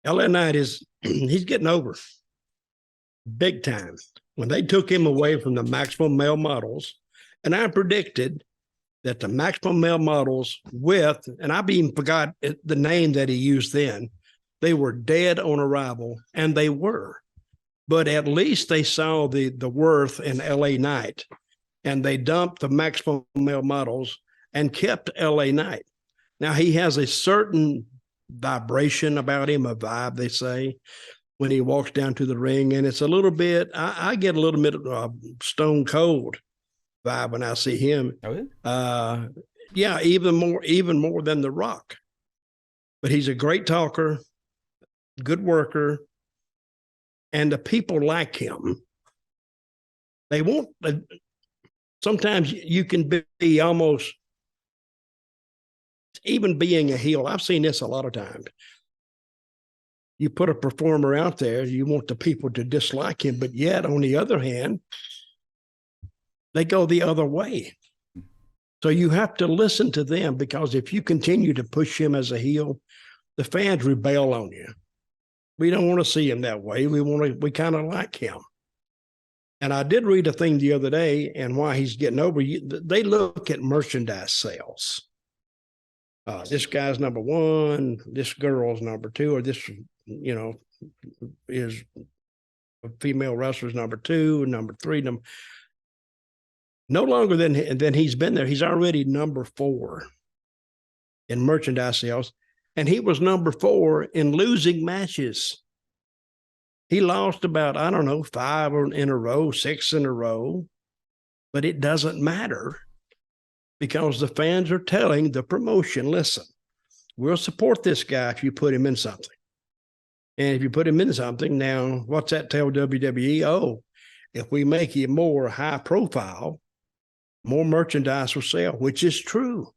LA Knight he's getting over big time. When they took him away from the Maximum Male Models, and I predicted that the Maximum Male Models and I even forgot the name that he used then, they were dead on arrival, and they were. But at least they saw the worth in LA Knight, and they dumped the Maximum Male Models and kept LA Knight. Now, he has a certain vibration about him, a vibe, they say, when he walks down to the ring. And it's a little bit, I get a little bit of Stone Cold vibe when I see him. Oh, yeah? Yeah, even more than The Rock. But he's a great talker, good worker, and the people like him. They won't, sometimes you can be almost, even being a heel. I've seen this a lot of times. You put a performer out there, you want the people to dislike him, but yet on the other hand, they go the other way. So you have to listen to them, because if you continue to push him as a heel, the fans rebel on you. We don't want to see him that way. We kind of like him. And I did read a thing the other day, and why he's getting over. They look at merchandise sales. This guy's number one, this girl's number two, or this, is a female wrestler's number two, number three, no longer than he's been there. He's already number 4 in merchandise sales, and he was number 4 in losing matches. He lost about, 5 in a row, 6 in a row, but it doesn't matter, because the fans are telling the promotion, listen, we'll support this guy if you put him in something. And if you put him in something, now what's that tell WWE? Oh, if we make you more high profile, more merchandise will sell, which is true.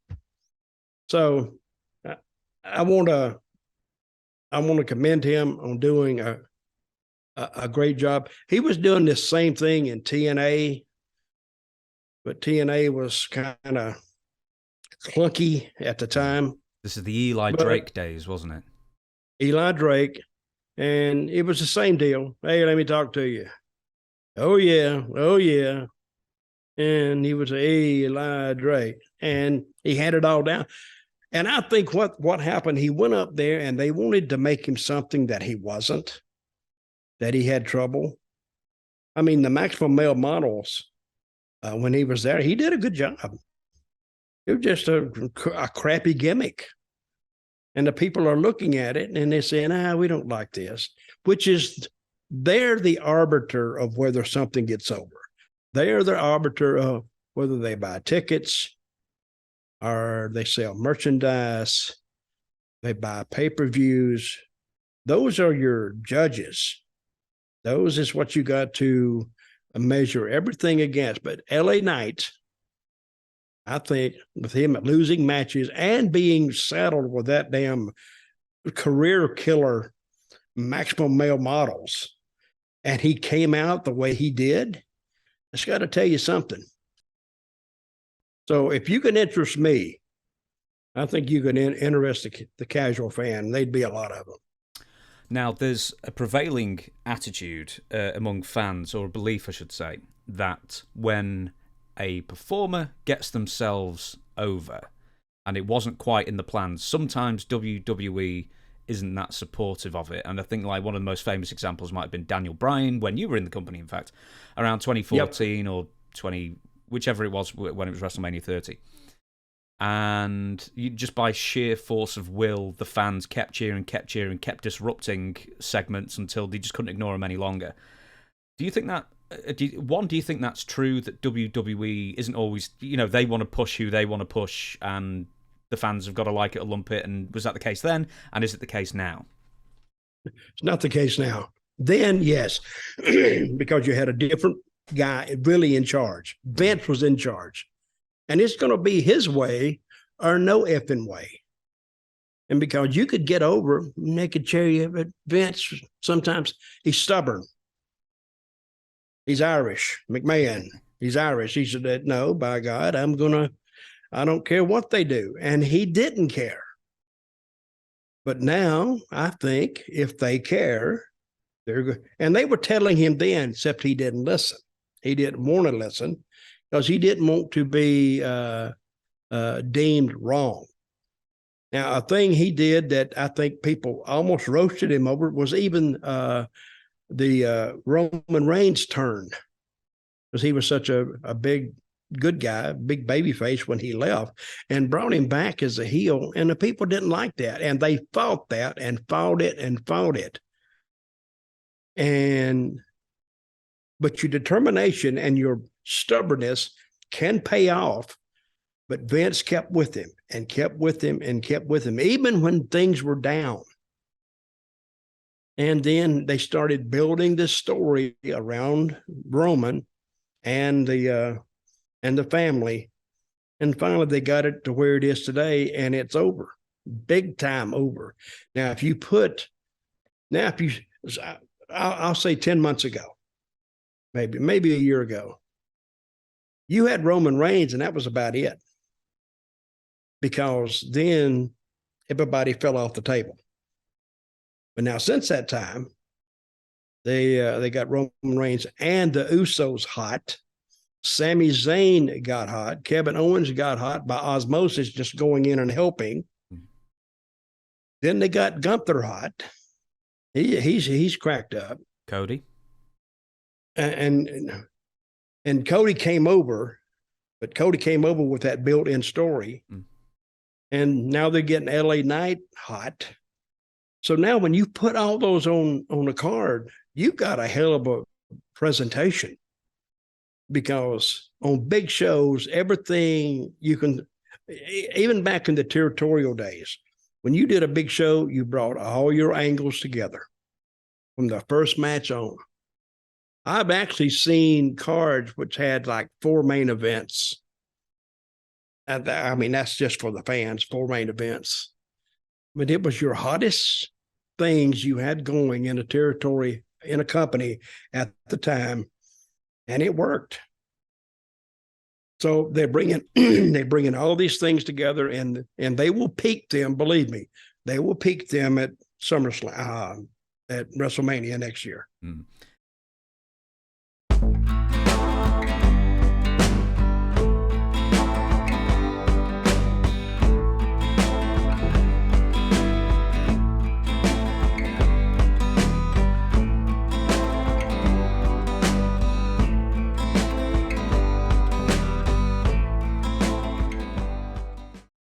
So I want to commend him on doing a great job. He was doing this same thing in TNA, but TNA was kind of clunky at the time. This is the Eli Drake days, wasn't it? Eli Drake, and it was the same deal. Hey, let me talk to you. Oh, yeah. And he was Eli Drake, and he had it all down. And I think what happened, he went up there, and they wanted to make him something that he wasn't, that he had trouble. I mean, the Maximum Male Models, when he was there, he did a good job. It was just a crappy gimmick. And the people are looking at it, and they're saying, we don't like this, which is, they're the arbiter of whether something gets over. They are the arbiter of whether they buy tickets or they sell merchandise, they buy pay-per-views. Those are your judges. Those is what you got to measure everything against. But LA Knight, I think, with him losing matches and being saddled with that damn career killer Maximum Male Models, and he came out the way he did, it's got to tell you something. So if you can interest me, I think you can interest the casual fan. They'd be a lot of them. Now, there's a prevailing attitude among fans, or a belief, I should say, that when a performer gets themselves over, and it wasn't quite in the plans, sometimes WWE isn't that supportive of it. And I think like one of the most famous examples might have been Daniel Bryan, when you were in the company, in fact, around 2014 or 20, whichever it was when it was WrestleMania 30. And you, just by sheer force of will, the fans kept cheering, kept disrupting segments until they just couldn't ignore them any longer. Do you think that, do you think that's true, that WWE isn't always, they want to push who they want to push, and the fans have got to like it or lump it? And was that the case then? And is it the case now? It's not the case now. Then, yes, because you had a different guy really in charge. Vince was in charge. And it's going to be his way or no effing way. And because you could get over, they could cheer you, but Vince, sometimes he's stubborn. He's Irish. McMahon, he's Irish. He said, no, by God, I don't care what they do. And he didn't care. But now I think if they care, they're good. And they were telling him then, except he didn't listen. He didn't want to listen because he didn't want to be deemed wrong. Now, a thing he did that I think people almost roasted him over was even the Roman Reigns turn, because he was such a big good guy, big baby face when he left, and brought him back as a heel. And the people didn't like that. And they fought that and fought it and fought it. But your determination and your stubbornness can pay off. But Vince kept with him and kept with him and kept with him, even when things were down. And then they started building this story around Roman and the family. And finally, they got it to where it is today, and it's over, big time over. Now, I'll say 10 months ago, maybe a year ago, you had Roman Reigns, and that was about it. Because then everybody fell off the table. But now, since that time, they got Roman Reigns and the Usos hot. Sami Zayn got hot. Kevin Owens got hot by osmosis, just going in and helping. Then they got Gunther hot. He's cracked up. Cody. And Cody came over, but Cody came over with that built-in story. And now they're getting LA Knight hot. So now when you put all those on a card, you've got a hell of a presentation. Because on big shows, everything you can, even back in the territorial days, when you did a big show, you brought all your angles together from the first match on. I've actually seen cards which had like 4 main events. I mean, that's just for the fans, 4 main events. But it was your hottest things you had going in a territory, in a company at the time, and it worked. So they're bringing all these things together, and they will peak them, believe me, they will peak them at SummerSlam, at WrestleMania next year.